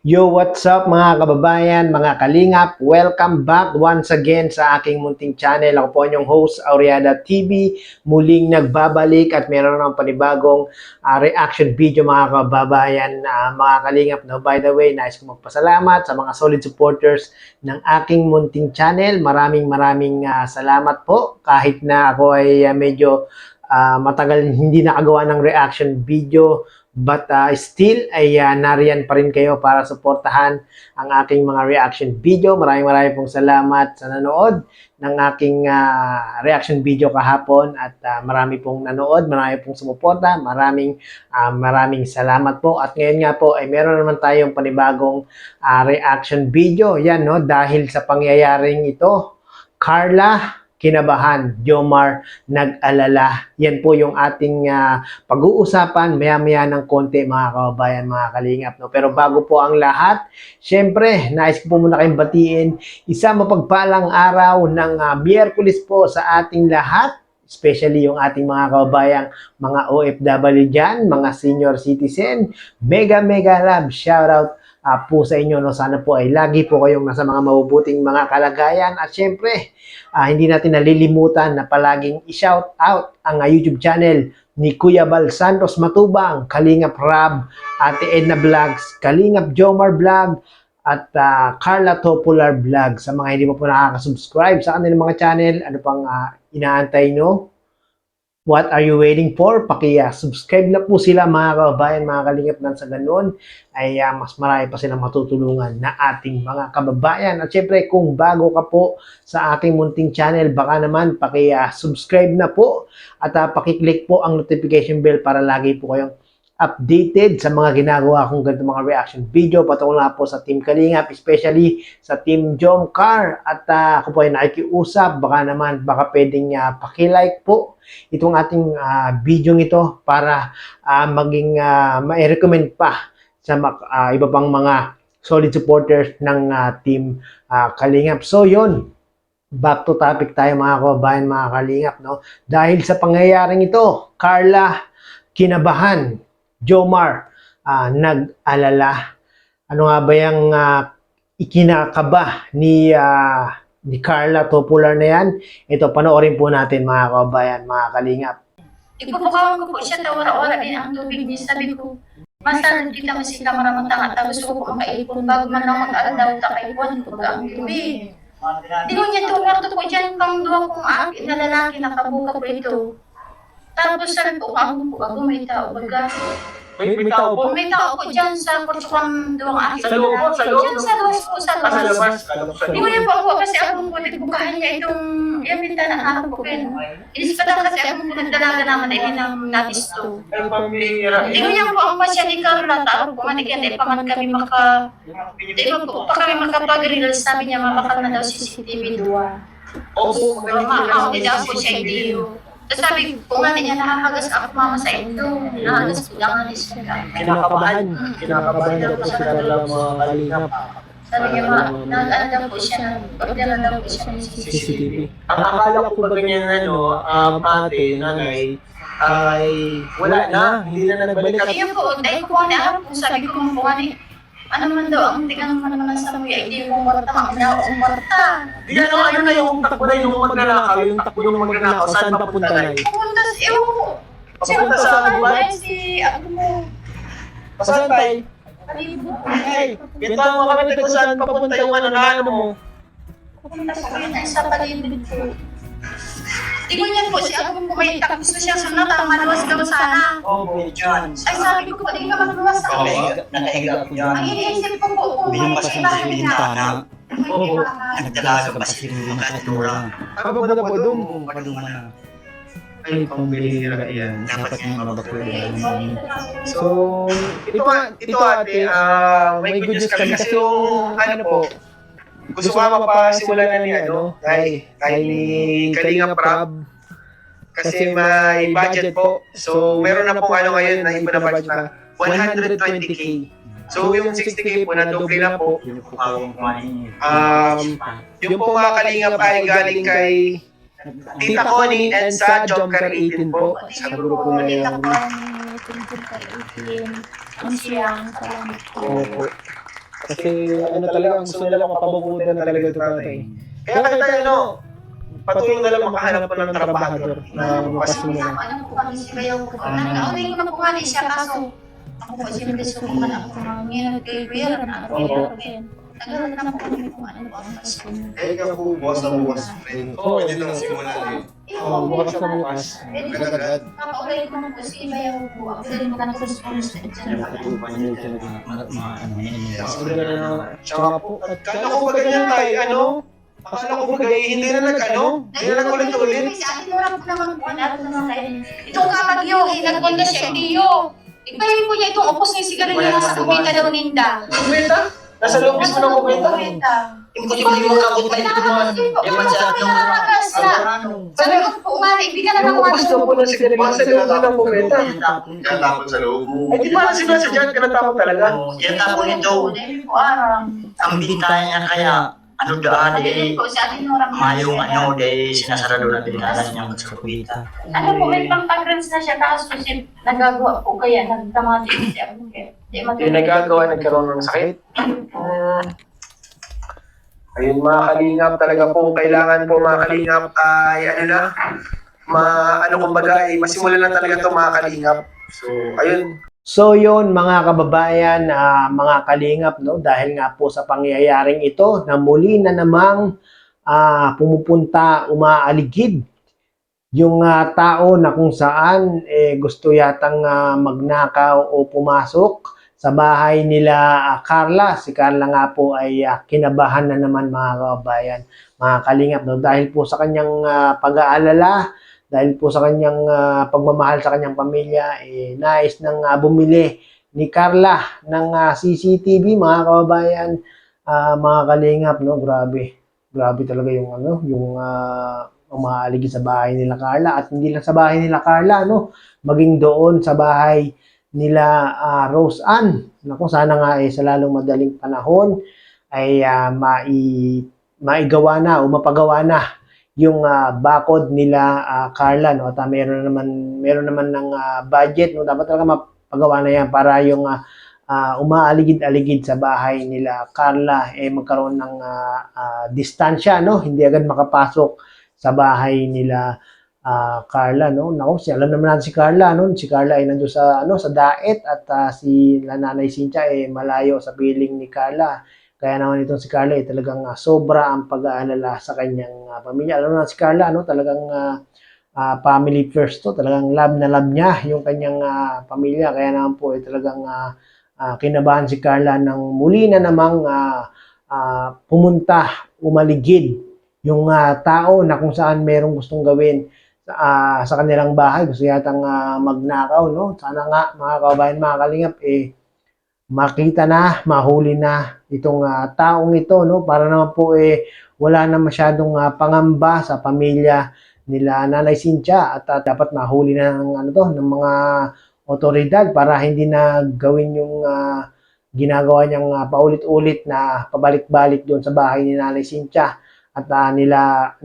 Yo, what's up mga kababayan, mga kalingap? Welcome back once again sa aking munting channel. Ako po inyong host, Aureada TV. Muling nagbabalik at meron ng panibagong reaction video mga kababayan, mga kalingap. No? By the way, nais ko magpasalamat sa mga solid supporters ng aking munting channel. Maraming salamat po. Kahit na ako ay medyo matagal hindi nakagawa ng reaction video, but still ay nariyan pa rin kayo para suportahan ang aking mga reaction video. Maraming pong salamat sa nanood ng aking reaction video kahapon at marami pong nanood, marami pong sumuporta. Maraming salamat po. At ngayon nga po ay meron naman tayong panibagong reaction video. Yan, no, dahil sa pangyayaring ito, Carla kinabahan, Jomar nag-alala. Yan po yung ating pag-uusapan maya-maya ng konti mga kababayan, mga kalingap. No? Pero bago po ang lahat, syempre, nais ko po muna kayong batiin isang mapagpalang araw ng Miyerkules po sa ating lahat. Especially yung ating mga kababayang mga OFW dyan, mga senior citizen. Mega love, shoutout po sa inyo. No? Sana po ay lagi po kayong nasa mga mabubuting mga kalagayan. At syempre, hindi natin nalilimutan na palaging i-shout out ang YouTube channel ni Kuya Bal Santos Matubang, Kalingap Rab, Ate Edna Vlogs, Kalingap Jomar Vlog, at Carla Topular Vlog. Sa mga hindi pa po nakaka-subscribe sa kanilang mga channel, ano pang inaantay nyo? What are you waiting for? Subscribe na po sila mga kababayan, mga kalingap, nang sa ganun ay mas marami pa silang matutulungan na ating mga kababayan. At syempre, kung bago ka po sa aking munting channel, baka naman subscribe na po at pakiclick po ang notification bell para lagi po kayong updated sa mga ginagawa kong ganito mga reaction video patungkol na po sa Team Kalingap, especially sa Team Jomcar. At ako po ay nakikiusap, baka pwedeng pakilike po itong ating video ito para maging ma-recommend pa sa iba pang mga solid supporters ng Team Kalingap. So yun, back to topic tayo mga kababayan, mga kalingap. No? Dahil sa pangyayaring ito, Carla kinabahan, Jomar nag-alala. Ano nga ba yung ikinakaba ni Carla Topular na yan? Ito, panoorin po natin mga kababayan, mga kalingap. Ipupukawan ko po siya, tawara-wara din ang tubig niya. Sabi ko, masa kita mo sila maramang tapos ko po makaipon bago man lang mag-aldaw, takaipon ko ba ang tubig. Di ko niya ito, kwarto ko dyan, pang duwa kong akin na lalaki, nakabuka po ito. Tapos sabi ko, ako may tao baga. May tao po? May tao po dyan sa kursukan duwang akin. Sa loob po? Sa loob? Dyan sa labas po, sa labas. Sa labas? Di ko niya po ako kasi akong bukahan niya itong yung bintana na ako po. Inis pa kasi akong dalaga naman na hindi nang nabisto. Ay, pamihira. Di ko niya po ako masya ni Carla, tao po nga nagyan, paman kami di ba po pa kami makapag-reels, sabi niya mamakal na daw CCTV 2. Opo. Ako din daw po siya hindi. Tapos sabi ko nga niya, nakahagas ako mama sa ito. Nakahagas ko lang na siya. Kinakabahan. Kinakabahan daw po si Carla, mga kalingap. Sabi niya, nag-ano daw po siya, order daw po siya ng CCTV. Ang akala ko ba ganyan ate, nanay, ay wala na, hindi na nagbalik. Ayun po, dahil ko nga araw po, sabi ko mo nga ano man daw, ang tingnan naman sa mga hindi kong kwarta, ang akong kwarta. Di ano na yung takbo na yung magnanakaw, yung takbo ng magnanakaw, saan papunta na? Pupunta sa, ewan ko. Papunta sa Dubai? Si, ano mo, Saan tayo? Kalibo. Ay, bintahan mo kami kung saan papunta yung ano mo. Pupunta sa akin, ay sa palibid po. Tingnan niya po, si Agong po may tapos na siya sunata, malawas daw sana. Opo, John. Ay sabi ko, di ka malawas ako. Nakahiga ako dyan. Ang iniisip ko po, kung may Bilang siya kasi sa na. bintana. Oo. Nagdalaga pa si Rino Katura. Papunta po doon. Paduma na. Ay, pambihira yan. Dapat nga mabakulo. So, ito ate, may good news kami kasi yung ano po, gusto ko mapasimulan na ni kay Kalingap Rab kasi may budget po. So, meron na po ngayon na iba na budget na 120k. So, yung 60k po na doble na po. Yung po mga Kalingap ay galing kay Tita Connie and sa Jomcar 18 po. Sa grupo na yung tungkol kay Itin. Ang siyang salamat po. Opo. Kasi ano talaga, gusto nila mapabagutan na talaga ito tatay. Kaya kayo tayo, ano, patuloy na lang makahanap pa ng trabahador na mapasimulan. Ano po kami si Bayaw ko. Nag-aaway ko na po kami siya kaso ako po siyempre gusto ko man ako mga kay Kuya na ako rin. Naghahanap na po kami kung ano po ang kaso. Eh, ikaw po, bukas na bukas. Oo, Pwede na simula lagi. Oo, bukas na bukas. Agad-agad. Kapag-ulay ko na po si Bayaw ko. Ako din mo ka na response Ano talaga, ano yun. Tsaka po, kala ko ba ganyan tayo, ano? Akala ko ba hindi na nag-ano? Hindi na nag-ulit-ulit. Sa akin wala po naman po ano naman kayo. Itong kapagyo, nagpunta siya, Diyo. Ipahin po niya itong upos niya sigarilyo na sa kumita daw ninda. Kumenta? Nasa loob mismo ng kumenta? Hindi ko makabot na ito man. Ewan sa atong Sabi ko po nga, ibigyan na ng Yung upos daw po ng sigarilyo nasa loob ng kumenta. Kaya tapon sa loob. Eh, di ba sinasadyan ka ng tao talaga? Yan tapon ito. Ang bintayan niya kaya, ano daan eh, mayong ano dahil sinasarado na bintayan niya sa kapita. Ano po, may pang-conference na siya, kaso siya nagagawa po kaya, nagtamati siya. Yung nagagawa, nagkaroon ng sakit. Ayun mga kalingap, talaga po, kailangan po mga kalingap ay ano na, ano kumbaga ay masimulan na talaga ito mga kalingap. So, ayun. So yun mga kababayan, mga kalingap, no, dahil nga po sa pangyayaring ito na muli na namang pumupunta, umaaligid yung tao na kung saan gusto yatang magnakaw o pumasok sa bahay nila Carla. Si Carla nga po ay kinabahan na naman mga kababayan, mga kalingap, no, dahil po sa kanyang pag-aalala, dahil po sa kanyang pagmamahal sa kanyang pamilya, nais nang bumili ni Carla ng CCTV, mga kababayan, mga kalingap, no, grabe. Grabe talaga yung ano, yung umaaligid sa bahay nila Carla, at hindi lang sa bahay nila Carla, no, maging doon sa bahay nila Rose Ann. Naku, sana nga sa lalong madaling panahon ay maigawa na o mapagawa na yung bakod nila Carla, no, at meron naman ng budget, no, dapat talaga mapagawa na yan para yung umaaligid-aligid sa bahay nila Carla magkaroon ng distansya, no, hindi agad makapasok sa bahay nila Carla, no. Nako, alam naman natin si Carla, no, si Carla ay nandoon sa sa Daet, at si Nanay Cynthia malayo sa piling ni Carla. Kaya naman itong si Carla talagang sobra ang pag-aalala sa kanyang pamilya. Alam na si Carla, no, talagang family first to. Talagang love na love niya yung kanyang pamilya. Kaya naman po talagang kinabahan si Carla ng muli na namang pumunta, umaligid yung tao na kung saan merong gustong gawin sa kanilang bahay. Gusto yatang magnakaw, no. Sana nga mga kababayan, mga kalingap, makita na, mahuli na itong taong ito, no, para naman po wala na masyadong pangamba sa pamilya nila Nanay Cynthia, at dapat mahuli na ng mga otoridad para hindi na gawin yung ginagawa niyang paulit-ulit na pabalik-balik doon sa bahay ni Nanay Cynthia at nila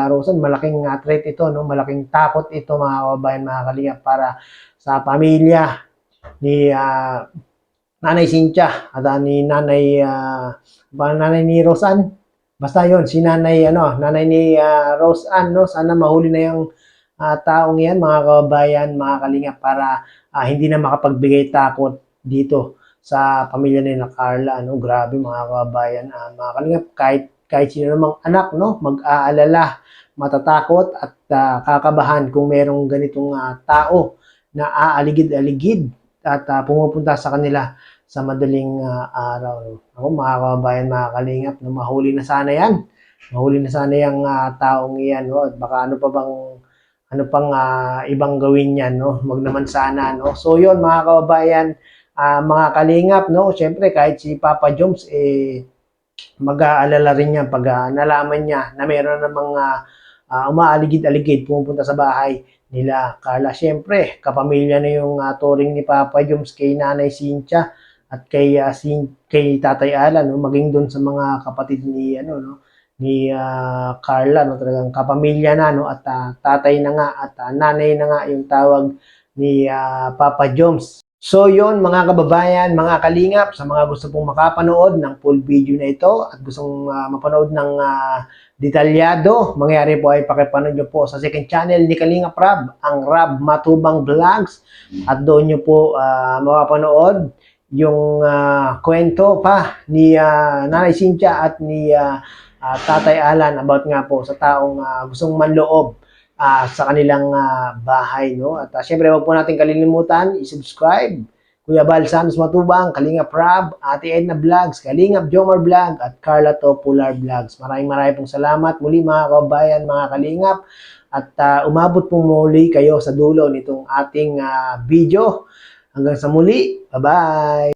Rosan. Malaking threat ito, no, malaking takot ito mga kababayan, mga kalingap, para sa pamilya ni Nanay Cynthia at ni Nanay ni Rosan. Basta yon, si Nanay ni Rosan, no. Sana mahuli na yung taong yan, mga kababayan, mga kalingap, para hindi na makapagbigay takot dito sa pamilya nila Carla, no. Grabe mga kababayan, mga kalingap, kahit sino namang anak, no, mag-aalala, matatakot at kakabahan kung merong ganitong tao na aaligid-aligid at pumupunta sa kanila sa madaling araw. Ako, mga kababayan, mga kalingap, no, mahuli na sana yan. Mahuli na sana yung taong iyan, no. At baka ano pang ibang gawin yan, no. Wag naman sana, no. So yun mga kababayan, mga kalingap, no. Syempre kahit si Papa Joms mag-aalala rin yan pag nalaman niya na meron namang umaaligid-aligid pumupunta sa bahay nila Carla. Siyempre, kapamilya na yung turing ni Papa Joms kay Nanay Cynthia at kay Tatay Alan, no, maging doon sa mga kapatid ni ni Carla, no, talagang kapamilya na, no, at tatay na nga at nanay na nga yung tawag ni Papa Joms. So yon mga kababayan, mga kalingap, sa mga gusto pong makapanood ng full video na ito at gustong mapanood ng detalyado, mangyari po ay pakipanood nyo po sa second channel ni Kalingap Rab, ang Rab Matubang Vlogs, at doon nyo po mapapanood yung kwento pa ni Nanay Cynthia at ni Tatay Alan about nga po sa taong gustong manloob sa kanilang bahay, no? At syempre, wag po natin kalilimutan i-subscribe Kuya Bal Santos Matubang, Kalingap Rab, Ate Edna Vlogs, Kalingap Jomar Vlog, at Carla Topular Vlogs. Maraming pong salamat muli mga kababayan, mga kalingap, at umabot po muli kayo sa dulo nitong ating video. Hanggang sa muli, bye-bye!